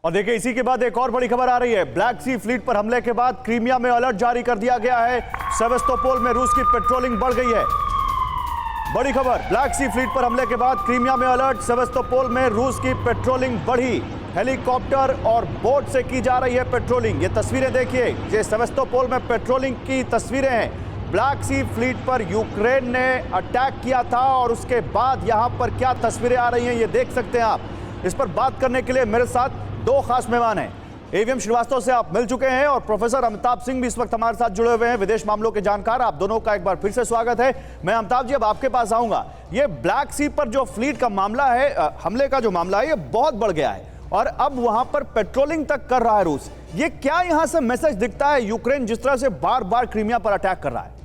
और देखिए इसी के बाद एक और बड़ी खबर आ रही है। ब्लैक सी फ्लीट पर हमले के बाद क्रीमिया में अलर्ट जारी कर दिया गया है। सेवास्तोपोल में रूस की पेट्रोलिंग बढ़ गई है। बड़ी खबर, ब्लैक सी फ्लीट पर हमले के बाद क्रीमिया में अलर्ट, सेवास्तोपोल में रूस की पेट्रोलिंग बढ़ी। हेलीकॉप्टर और बोट से की जा रही है पेट्रोलिंग। ये तस्वीरें देखिए, ये सेवास्तोपोल में पेट्रोलिंग की तस्वीरें हैं। ब्लैक सी फ्लीट पर यूक्रेन ने अटैक किया था और उसके बाद यहां पर क्या तस्वीरें आ रही हैं ये देख सकते हैं आप। इस पर बात करने के लिए मेरे साथ दो खास मेहमान हैं। एवीएम श्रीवास्तव से आप मिल चुके हैं और प्रोफेसर अमिताभ सिंह भी इस वक्त हमारे साथ जुड़े हुए हैं, विदेश मामलों के जानकार। आप दोनों का एक बार फिर से स्वागत है। मैं अमिताभ जी अब आपके पास आऊंगा। ये ब्लैक सी पर जो फ्लीट का मामला है, हमले का जो मामला है, ये बहुत बढ़ गया है और अब वहां पर पेट्रोलिंग तक कर रहा है रूस। ये क्या यहां से मैसेज दिखता है यूक्रेन जिस तरह से बार बार क्रीमिया पर अटैक कर रहा है?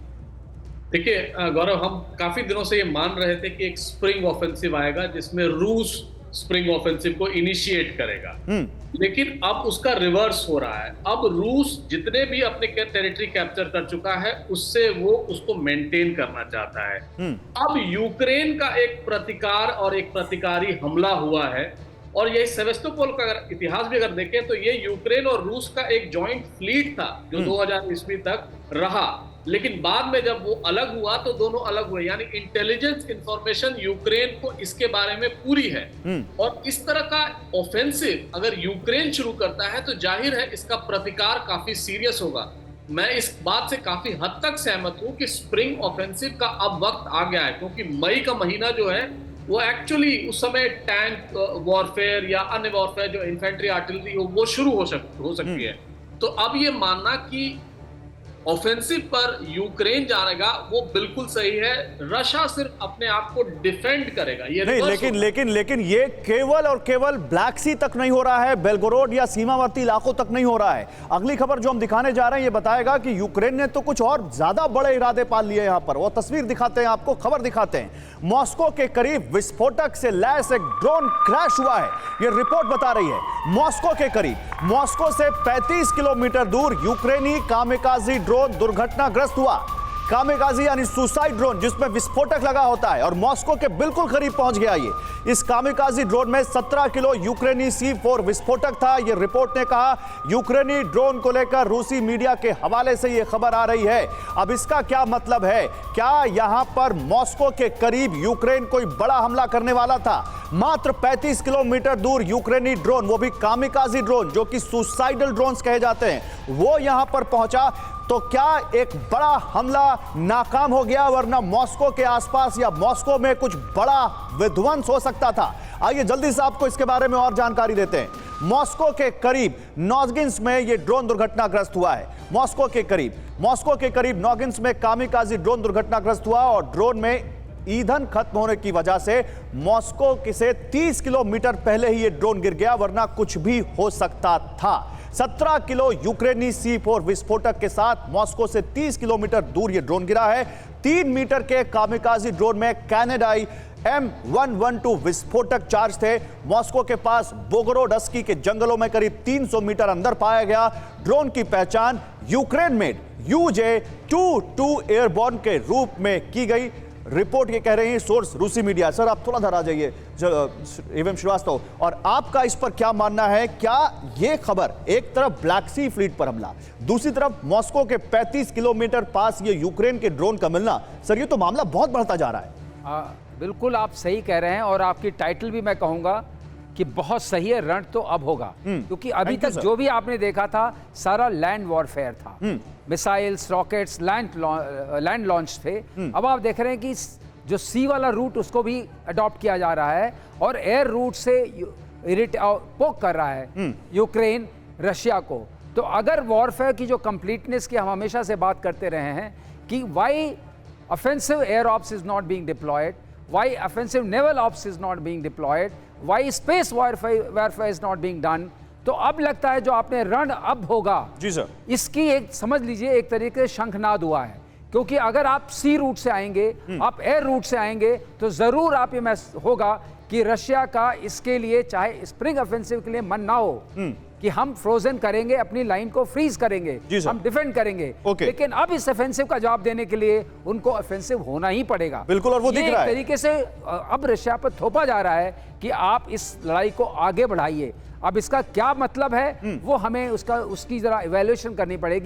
देखिए गौरव, हम काफी दिनों से ये मान रहे थे कि एक स्प्रिंग ऑफेंसिव आएगा जिसमें रूस स्प्रिंग ऑफेंसिव को इनिशिएट करेगा, लेकिन अब उसका रिवर्स हो रहा है। अब रूस जितने भी अपने टेरिटरी कैप्चर कर चुका है उससे वो उसको मेंटेन करना चाहता है। अब यूक्रेन का एक प्रतिकार और एक प्रतिकारी हमला हुआ है और ये सेवास्तोपोल का अगर इतिहास भी अगर देखें तो ये यूक्रेन और रूस का एक जॉइंट फ्लीट था जो 2000 ईस्वी तक रहा, लेकिन बाद में जब वो अलग हुआ तो दोनों अलग हुए। यानी इंटेलिजेंस इंफॉर्मेशन यूक्रेन को इसके बारे में पूरी है और इस तरह का ऑफेंसिव अगर यूक्रेन शुरू करता है तो जाहिर है इसका प्रतिकार काफी सीरियस होगा। मैं इस बात से काफी हद तक सहमत हूं कि स्प्रिंग ऑफेंसिव का अब वक्त आ गया है, क्योंकि मई का महीना जो है वो एक्चुअली उस समय टैंक वॉरफेयर या अन्य वॉरफेयर जो इन्फेंट्री आर्टिलरी हो वो शुरू हो सकती है। तो अब ये मानना कि ऑफेंसिव पर यूक्रेन जाएगा वो बिल्कुल सही है। रशिया सिर्फ अपने आप को डिफेंड करेगा। ये नहीं, लेकिन ये केवल और केवल ब्लैक सी तक नहीं हो रहा है, बेलगोरोड या सीमावर्ती इलाकों तक नहीं हो रहा है। अगली खबर जो हम दिखाने जा रहे हैं ये बताएगा कि यूक्रेन ने तो कुछ और ज्यादा बड़े इरादे पाल लिए। यहां पर वो तस्वीर दिखाते हैं आपको, खबर दिखाते हैं। मॉस्को के करीब विस्फोटक से लैस एक ड्रोन क्रैश हुआ है, ये रिपोर्ट बता रही है। मॉस्को के करीब, मॉस्को से 35 किलोमीटर दूर यूक्रेनी कामिकाजी ड्रोन दुर्घटनाग्रस्त हुआ। कामिकाजी यानी सुसाइड ड्रोन जिसमें विस्फोटक लगा होता है और मॉस्को के बिल्कुल करीब पहुंच गया ये। इस कामिकाजी ड्रोन में 17 किलो यूक्रेनी C4 विस्फोटक था, ये रिपोर्ट ने कहा। यूक्रेनी ड्रोन को लेकर रूसी मीडिया के हवाले से ये खबर आ रही है। अब इसका क्या मतलब है? क्या यहां पर मॉस्को के करीब यूक्रेन कोई बड़ा हमला करने वाला था? मात्र 35 किलोमीटर दूर यूक्रेनी ड्रोन, वो भी कामिकाजी ड्रोन जो कि सुसाइडल ड्रोन्स कहे जाते हैं, वो यहां पर पहुंचा। तो क्या एक बड़ा हमला नाकाम हो गया, वरना मॉस्को के आसपास या मॉस्को में कुछ बड़ा विध्वंस हो सकता था? आइए जल्दी से आपको इसके बारे में और जानकारी देते हैं। मॉस्को के करीब नॉगिंस में यह ड्रोन दुर्घटनाग्रस्त हुआ है। मॉस्को के करीब नॉगिंस में कामिकाजी ड्रोन दुर्घटनाग्रस्त हुआ और ड्रोन में ईंधन खत्म होने की वजह से मॉस्को से 30 किलोमीटर पहले ही यह ड्रोन गिर गया, वरना कुछ भी हो सकता था। 17 किलो यूक्रेनी C4 विस्फोटक के साथ मॉस्को से 30 किलोमीटर दूर यह ड्रोन गिरा है। 3 मीटर के कामिकाजी ड्रोन में कैनेडाई M112 विस्फोटक चार्ज थे। मॉस्को के पास बोगोरोडस्की के जंगलों में करीब 300 मीटर अंदर पाया गया। ड्रोन की पहचान यूक्रेन मेड UJ-22 एयरबॉर्न के रूप में की गई। रिपोर्ट ये कह रहे हैं, सोर्स रूसी मीडिया। सर आप थोड़ा धरा जाइए एवं श्रीवास्तव, और आपका इस पर क्या मानना है? क्या ये खबर, एक तरफ ब्लैक सी फ्लीट पर हमला, दूसरी तरफ मॉस्को के 35 किलोमीटर पास ये यूक्रेन के ड्रोन का मिलना, सर ये तो मामला बहुत बढ़ता जा रहा है। बिल्कुल आप सही कह रहे हैं और आपकी टाइटल भी मैं कहूंगा कि बहुत सही है। रण तो अब होगा, क्योंकि अभी तक जो भी आपने देखा था सारा लैंड वॉरफेयर था। मिसाइल्स, रॉकेट्स, लैंड लॉन्च थे। अब आप देख रहे हैं कि जो सी वाला रूट उसको भी अडॉप्ट किया जा रहा है और एयर रूट से पोक कर रहा है यूक्रेन रशिया को। तो अगर वॉरफेयर की जो कंप्लीटनेस की हम हमेशा से बात करते रहे हैं कि Y offensive air ops is not being deployed, why offensive naval ops is not being deployed, why space warfare is not being done, तो अब लगता है जो आपने रण अब होगा जी सर, इसकी एक समझ लीजिए एक तरीके से शंखनाद हुआ है। क्योंकि अगर आप सी रूट से आएंगे, आप एयर रूट से आएंगे, तो जरूर आप ये होगा कि रशिया का इसके लिए चाहे स्प्रिंग ऑफेंसिव के लिए मन ना हो कि हम फ्रोजन करेंगे, अपनी लाइन को फ्रीज करेंगे, हम डिफेंड करेंगे, लेकिन अब इस ऑफेंसिव का जवाब देने के लिए उनको ऑफेंसिव होना ही पड़ेगा। बिल्कुल, और वो दिख रहा है तरीके से अब रशिया पर थोपा जा रहा है कि आप इस लड़ाई को आगे बढ़ाइए। अब इसका क्या मतलब है वो हमें उसकी जरा इवैल्यूएशन करनी पड़ेगी।